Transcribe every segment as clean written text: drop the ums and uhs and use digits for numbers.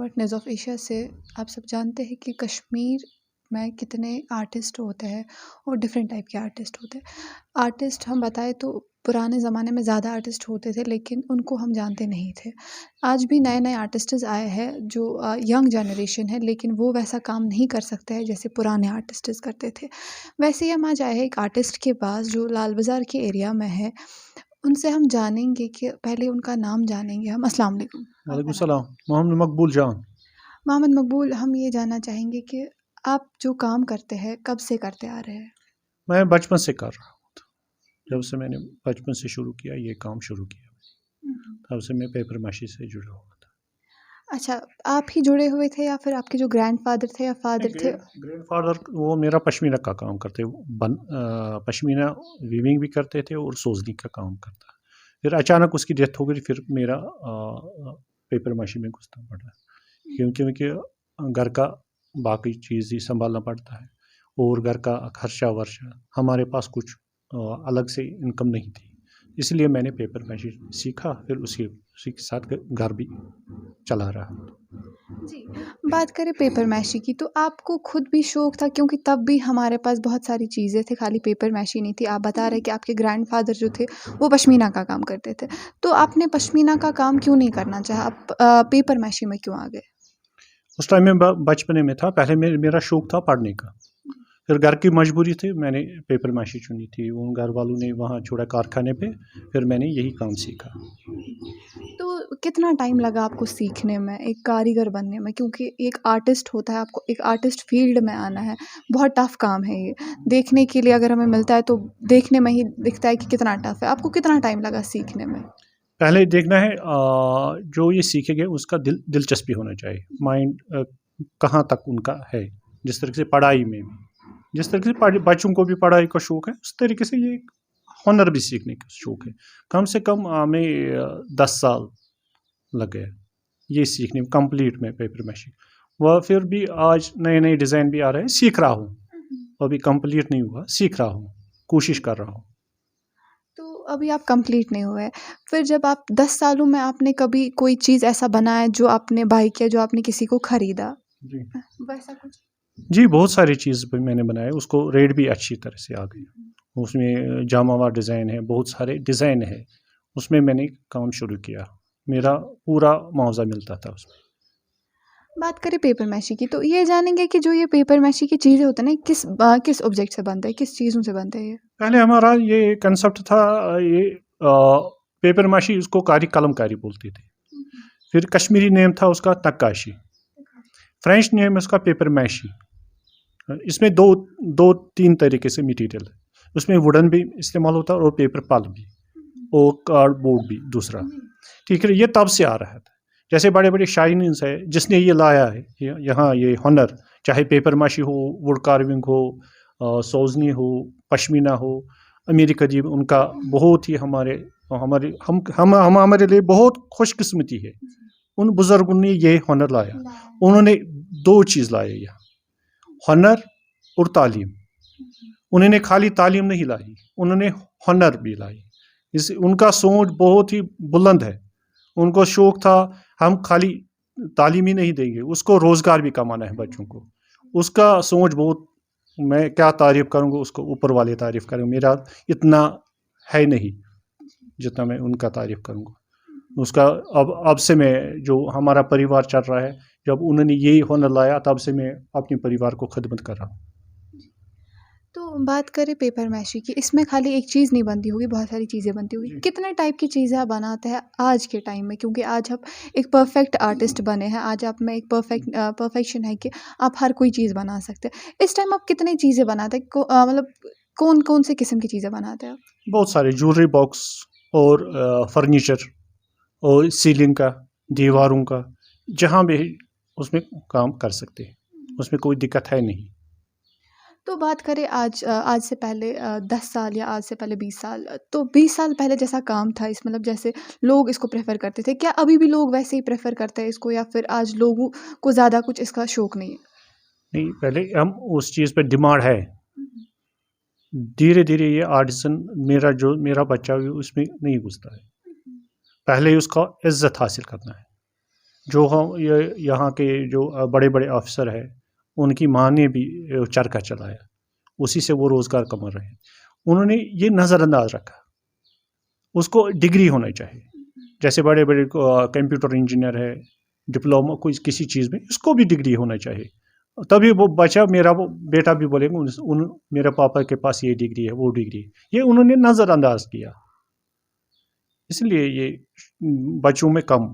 Witness of Asia سے آپ سب جانتے ہیں کہ کشمیر میں کتنے آرٹسٹ ہوتے ہیں اور ڈفرینٹ ٹائپ کے آرٹسٹ ہوتے ہیں. آرٹسٹ ہم بتائیں تو پرانے زمانے میں زیادہ آرٹسٹ ہوتے تھے لیکن ان کو ہم جانتے نہیں تھے. آج بھی نئے نئے آرٹسٹز آئے ہیں جو ینگ جنریشن ہے لیکن وہ ویسا کام نہیں کر سکتے ہیں جیسے پرانے آرٹسٹز کرتے تھے. ویسے ہی ہم آج آئے ہیں ایک آرٹسٹ کے پاس جو لال بازار کے ایریا میں ہے. ان سے ہم جانیں گے کہ پہلے ان کا نام جانیں گے ہم. السلام علیکم. وعلیکم السلام. محمد مقبول جان. محمد مقبول، ہم یہ جاننا چاہیں گے کہ آپ جو کام کرتے ہیں کب سے کرتے آ رہے ہیں؟ میں بچپن سے کر رہا ہوں. جب سے میں نے بچپن سے شروع کیا یہ کام شروع کیا تب سے میں پیپر ماشی سے جڑا ہوا تھا. اچھا، آپ ہی جڑے ہوئے تھے یا پھر آپ کے جو گرینڈ فادر تھے یا فادر تھے؟ گرینڈ فادر وہ میرا پشمینہ کا کام کرتے، پشمینہ ویونگ بھی کرتے تھے اور سوزنی کا کام کرتا. پھر اچانک اس کی ڈیتھ ہو گئی، پھر میرا پیپر ماشی میں گھسنا پڑا کیونکہ گھر کا باقی چیز ہی سنبھالنا پڑتا ہے اور گھر کا خرچہ ورچہ ہمارے پاس کچھ الگ سے انکم نہیں تھی. اس لیے میں نے پیپر ماشی سیکھا، پھر اسی کے ساتھ گھر بھی چلا رہا. جی، بات کریں پیپر میشی کی تو آپ کو خود بھی شوق تھا کیونکہ تب بھی ہمارے پاس بہت ساری چیزیں تھے، خالی پیپر میشی نہیں تھی. آپ بتا رہے کہ آپ کے گرینڈ فادر جو تھے وہ پشمینہ کا کام کرتے تھے، تو آپ نے پشمینہ کا کام کیوں نہیں کرنا چاہا؟ آپ پیپر میشی میں کیوں آ گئے؟ اس ٹائم میں بچپنے میں تھا. پہلے میرا شوق تھا پڑھنے کا، پھر گھر کی مجبوری تھی، میں نے پیپر ماشی چنی تھی. ان گھر والوں نے وہاں چھوڑا کارخانے پہ، پھر میں نے یہی کام سیکھا. تو کتنا ٹائم لگا آپ کو سیکھنے میں، ایک کاریگر بننے میں؟ کیونکہ ایک آرٹسٹ ہوتا ہے، آپ کو ایک آرٹسٹ فیلڈ میں آنا ہے، بہت ٹف کام ہے یہ. دیکھنے کے لیے اگر ہمیں ملتا ہے تو دیکھنے میں ہی دکھتا ہے کہ کتنا ٹف ہے. آپ کو کتنا ٹائم لگا سیکھنے میں؟ پہلے دیکھنا ہے جو یہ سیکھے گئے اس کا دلچسپی ہونا چاہیے، مائنڈ کہاں تک ان کا ہے. جس طریقے سے پڑھائی میں بھی، جس طریقے سے بچوں کو بھی پڑھائی کا شوق ہے، اس طریقے سے یہ ہنر بھی سیکھنے کا شوق ہے. کم سے کم ہمیں 10 سال لگ گئے یہ سیکھنے میں کمپلیٹ میں پیپر ماشی. وہ پھر بھی آج نئے نئے ڈیزائن بھی آ رہے ہیں، سیکھ رہا ہوں. ابھی کمپلیٹ نہیں ہوا، سیکھ رہا ہوں، کوشش کر رہا ہوں. تو ابھی آپ کمپلیٹ نہیں ہوئے، پھر جب آپ 10 سالوں میں آپ نے کبھی کوئی چیز ایسا بنایا جو آپ نے بائی کیا، جو آپ نے کسی کو خریدا، جی ویسا کچھ؟ جی بہت ساری چیز میں نے بنائے، اس کو ریٹ بھی اچھی طرح سے آ گئی. اس میں جامع وار ڈیزائن ہے، بہت سارے ڈیزائن ہے، اس میں نے کام شروع کیا. میرا پورا معاوضہ ملتا تھا اس میں. بات کریں پیپر میشی کی تو یہ جانیں گے کہ جو یہ پیپر میشی کی چیزیں ہوتے ہیں نا، کس آبجیکٹ سے بنتے ہیں، کس چیزوں سے بنتے ہیں یہ؟ پہلے ہمارا یہ کنسپٹ تھا، یہ پیپر ماشی اس کو کاری قلم کاری بولتے تھے. پھر کشمیری نیم تھا اس کا نقاشی، فرینچ نیم اس کا پیپر میشی. اس میں دو تین طریقے سے مٹیریل ہے. اس میں ووڈن بھی استعمال ہوتا ہے اور پیپر پل بھی اور کارڈ بورڈ بھی دوسرا. ٹھیک ہے، یہ تب سے آ رہا تھا. جیسے بڑے بڑے شائنرز ہے جس نے یہ لایا ہے یہاں یہ ہنر، چاہے پیپر ماشی ہو، ووڈ کارونگ ہو، سوزنی ہو، پشمینہ ہو، امیر قدیم، ان کا بہت ہی ہمارے لیے بہت خوش قسمتی ہے. ان بزرگوں نے یہ ہنر لایا. انہوں نے 2 چیز لائے یہاں، ہنر اور تعلیم. انہوں نے خالی تعلیم نہیں لائی، انہوں نے ہنر بھی لائی. ان کا سوچ بہت ہی بلند ہے. ان کو شوق تھا ہم خالی تعلیم ہی نہیں دیں گے، اس کو روزگار بھی کمانا ہے بچوں کو. اس کا سوچ بہت، میں کیا تعریف کروں گا، اس کو اوپر والے تعریف کریں گے. میرا اتنا ہے نہیں جتنا میں ان کا تعریف کروں گا. اس کا اب سے میں جو ہمارا پریوار چل رہا ہے، جب انہوں نے یہی ہنر لایا تب سے میں اپنے پریوار کو خدمت کر رہا ہوں. تو بات کریں پیپر میشی کی، اس میں خالی ایک چیز نہیں بنتی ہوگی، بہت ساری چیزیں بنتی ہوگی. کتنے ٹائپ کی چیزیں آپ بناتے ہیں آج کے ٹائم میں؟ کیونکہ آج آپ ایک پرفیکٹ آرٹسٹ بنے ہیں، آج آپ میں ایک پرفیکشن ہے کہ آپ ہر کوئی چیز بنا سکتے ہیں. اس ٹائم آپ کتنے چیزیں بناتے ہیں؟ مطلب کون سے قسم کی چیزیں بناتے ہیں آپ؟ بہت سارے جولری باکس اور فرنیچر اور سیلنگ کا، دیواروں کا، جہاں بھی اس میں کام کر سکتے ہیں، اس میں کوئی دقت ہے نہیں. تو بات کریں آج سے پہلے 10 سال یا آج سے پہلے 20 سال، تو 20 سال پہلے جیسا کام تھا، اس مطلب جیسے لوگ اس کو پریفر کرتے تھے، کیا ابھی بھی لوگ ویسے ہی پریفر کرتے ہیں اس کو، یا پھر آج لوگوں کو زیادہ کچھ اس کا شوق نہیں ہے؟ نہیں، پہلے ہم اس چیز پہ ڈیمانڈ ہے. دھیرے دھیرے یہ آرٹسن میرا بچہ بھی اس میں نہیں گھستا ہے. پہلے اس کا عزت حاصل کرنا ہے. جو ہم یہاں کے جو بڑے بڑے افسر ہیں ان کی ماں نے بھی چرخہ چلایا, اسی سے وہ روزگار کما رہے ہیں. انہوں نے یہ نظر انداز رکھا. اس کو ڈگری ہونا چاہیے, جیسے بڑے بڑے کمپیوٹر انجینئر ہے, ڈپلوما کوئی کسی چیز میں, اس کو بھی ڈگری ہونا چاہیے. تبھی وہ بچہ میرا بیٹا بھی بولے گا میرے پاپا کے پاس یہ ڈگری ہے وہ ڈگری ہے. یہ انہوں نے نظر انداز کیا, اس لیے یہ بچوں میں کم.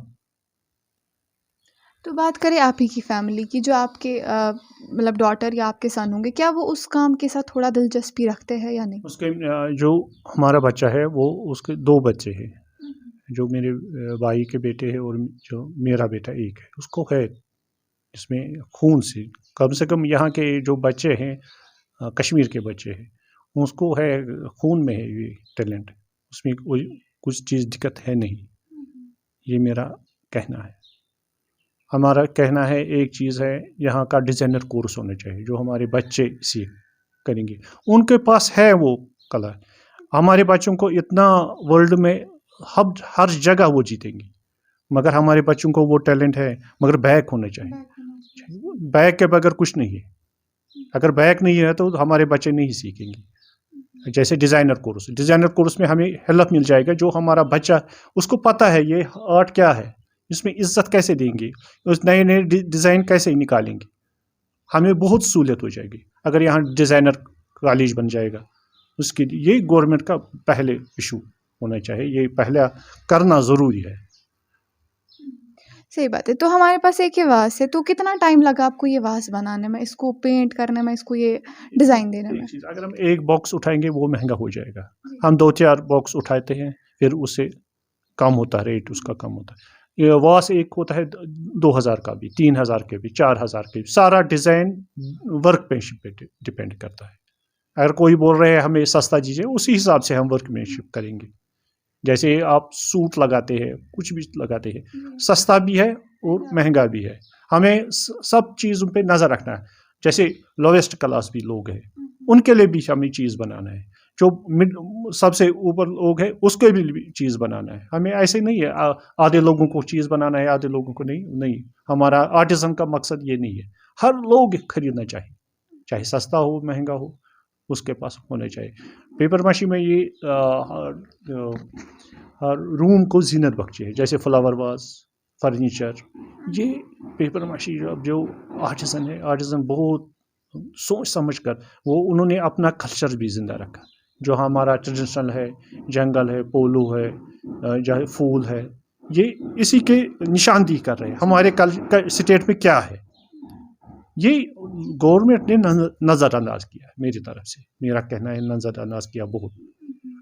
تو بات کریں آپ ہی کی فیملی کی, جو آپ کے مطلب ڈاٹر یا آپ کے سن ہوں گے, کیا وہ اس کام کے ساتھ تھوڑا دلچسپی رکھتے ہیں یا نہیں؟ اس کے جو ہمارا بچہ ہے وہ اس کے 2 بچے ہیں, جو میرے بھائی کے بیٹے ہیں اور جو میرا بیٹا ایک ہے, اس کو ہے اس میں خون سے کم یہاں کے جو بچے ہیں کشمیر کے بچے ہیں اس کو ہے خون میں ہے یہ ٹیلنٹ, اس میں کوئی کچھ چیز دقت ہے نہیں. یہ میرا کہنا ہے. ہمارا کہنا ہے ایک چیز ہے, یہاں کا ڈیزائنر کورس ہونا چاہیے جو ہمارے بچے سیکھ کریں گے. ان کے پاس ہے وہ کلا. ہمارے بچوں کو اتنا ورلڈ میں ہر جگہ وہ جیتیں گے, مگر ہمارے بچوں کو وہ ٹیلنٹ ہے, مگر بیک ہونا چاہیے. بیک کے بغیر کچھ نہیں ہے. اگر بیک نہیں ہے تو ہمارے بچے نہیں سیکھیں گے. جیسے ڈیزائنر کورس میں ہمیں ہیلپ مل جائے گا. جو ہمارا بچہ اس کو پتہ ہے یہ آرٹ کیا ہے, اس میں عزت کیسے دیں گے, اس نئے نئے ڈیزائن کیسے نکالیں گے, ہمیں بہت سہولت ہو جائے گی اگر یہاں ڈیزائنر کالج بن جائے گا. اس کے لیے یہ گورنمنٹ کا پہلے ایشو ہونا چاہیے, یہ پہلے کرنا ضروری ہے. صحیح بات ہے. تو ہمارے پاس ایک یہ واس ہے, تو کتنا ٹائم لگا آپ کو یہ واس بنانے میں, اس کو پینٹ کرنے میں, اس کو یہ ڈیزائن دینے میں؟ اگر ہم ایک باکس اٹھائیں گے وہ مہنگا ہو جائے گا. ہم 2-4 باکس اٹھاتے ہیں, پھر اس سے کم ہوتا ہے ریٹ, اس کا کم ہوتا ہے. یہ واس ایک ہوتا ہے 2000 کا بھی, 3000 کے بھی, 4000 کے بھی. سارا ڈیزائن ورک مین شپ پہ ڈپینڈ کرتا ہے. اگر کوئی بول رہے ہیں ہمیں سستا دیجیے, اسی حساب سے ہم ورک مین شپ کریں گے. جیسے آپ سوٹ لگاتے ہیں, کچھ بھی لگاتے ہیں, سستا بھی ہے اور مہنگا بھی ہے. ہمیں سب چیزوں پہ نظر رکھنا ہے. جیسے لویسٹ کلاس بھی لوگ ہیں, ان کے لیے بھی ہمیں چیز بنانا ہے. جو سب سے اوپر لوگ ہیں اس کے بھی چیز بنانا ہے. ہمیں ایسے نہیں ہے آدھے لوگوں کو چیز بنانا ہے آدھے لوگوں کو نہیں. ہمارا آرٹزن کا مقصد یہ نہیں ہے. ہر لوگ خریدنا چاہیے, چاہے سستا ہو مہنگا ہو, اس کے پاس ہونا چاہیے. پیپر ماشی میں یہ روم کو زینت بخشی ہے, جیسے فلاور واز, فرنیچر. یہ پیپر ماشی جو آرٹزن ہے, آرٹزن بہت سوچ سمجھ کر وہ انہوں نے اپنا کلچر بھی زندہ رکھا. جو ہمارا ٹریڈیشنل ہے, جنگل ہے, پولو ہے, جہاں پھول ہے, یہ اسی کے نشاندہی کر رہے ہیں ہمارے اسٹیٹ میں کیا ہے. یہ گورنمنٹ نے نظر انداز کیا میری طرف سے, میرا کہنا ہے نظر انداز کیا بہت.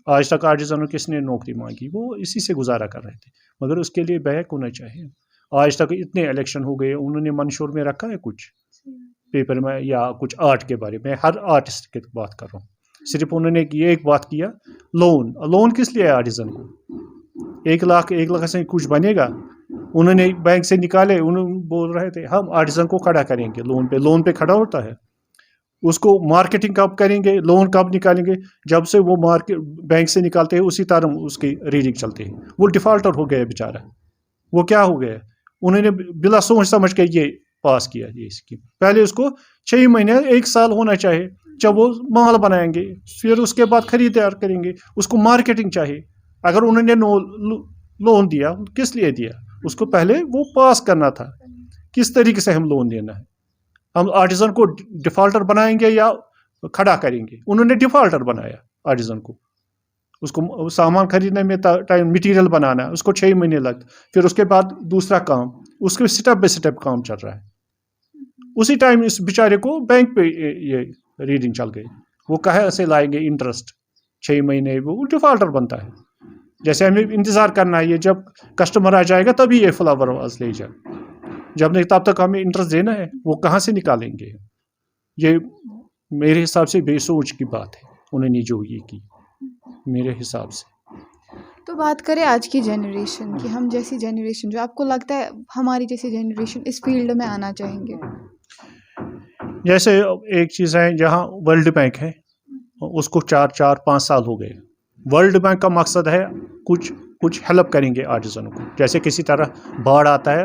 آج تک آرٹزنوں کس نے نوکری مانگی, وہ اسی سے گزارا کر رہے تھے, مگر اس کے لیے بیک ہونا چاہیے. آج تک اتنے الیکشن ہو گئے, انہوں نے منشور میں رکھا ہے کچھ پیپر میں یا کچھ آرٹ کے بارے میں. ہر آرٹسٹ کی بات کر رہا ہوں, صرف انہوں نے یہ ایک بات کیا, لون کس لیے ہے آرٹزن کو؟ 1 لاکھ سے کچھ بنے گا؟ انہوں نے بینک سے نکالے, انہوں بول رہے تھے ہم آرٹزن کو کھڑا کریں گے لون پہ کھڑا ہوتا ہے. اس کو مارکیٹنگ کب کریں گے, لون کب نکالیں گے؟ جب سے وہ بینک سے نکالتے ہیں اسی طرح اس کی ریڈنگ چلتے ہیں. وہ ڈیفالٹر ہو گیا بیچارہ. وہ کیا ہو گیا؟ انہوں نے بلا سوچ سمجھ کے یہ پاس کیا یہ اسکیم. پہلے اس کو 6 مہینے 1 سال ہونا چاہیے, جب وہ مال بنائیں گے پھر اس کے بعد خریدار کریں گے. اس کو مارکیٹنگ چاہیے. اگر انہوں نے لون دیا, کس لیے دیا؟ اس کو پہلے وہ پاس کرنا تھا کس طریقے سے ہم لون دینا ہے. ہم آرٹزن کو ڈیفالٹر بنائیں گے یا کھڑا کریں گے؟ انہوں نے ڈیفالٹر بنایا آرٹزن کو. اس کو سامان خریدنے میں ٹائم, مٹیریل بنانا ہے, اس کو 6 مہینے لگتے. پھر اس کے بعد دوسرا کام, اس کے سٹیپ بائی سٹیپ کام چل رہا ہے. اسی ٹائم اس بیچارے کو بینک پہ یہ ریڈنگ چل گئی. وہ کہاں سے لائیں گے انٹرسٹ؟ 6 مہینے وہ ڈیفالٹر بنتا ہے. جیسے ہمیں انتظار کرنا ہے, یہ جب کسٹمر آ جائے گا تبھی یہ فلاور واز لے جائے, جب نہیں تب تک ہمیں انٹرسٹ دینا ہے. وہ کہاں سے نکالیں گے؟ یہ میرے حساب سے بے سوچ کی بات ہے انہوں نے جو یہ کی, میرے حساب سے. تو بات کریں آج کی جنریشن کی, ہم جیسی جنریشن, جو آپ کو لگتا ہے ہماری جیسی جنریشن اس فیلڈ میں آنا چاہیں گے. جیسے ایک چیز ہے, جہاں ورلڈ بینک ہے اس کو 4-5 سال ہو گئے. ورلڈ بینک کا مقصد ہے کچھ ہیلپ کریں گے آرٹزنوں کو. جیسے کسی طرح باڑھ آتا ہے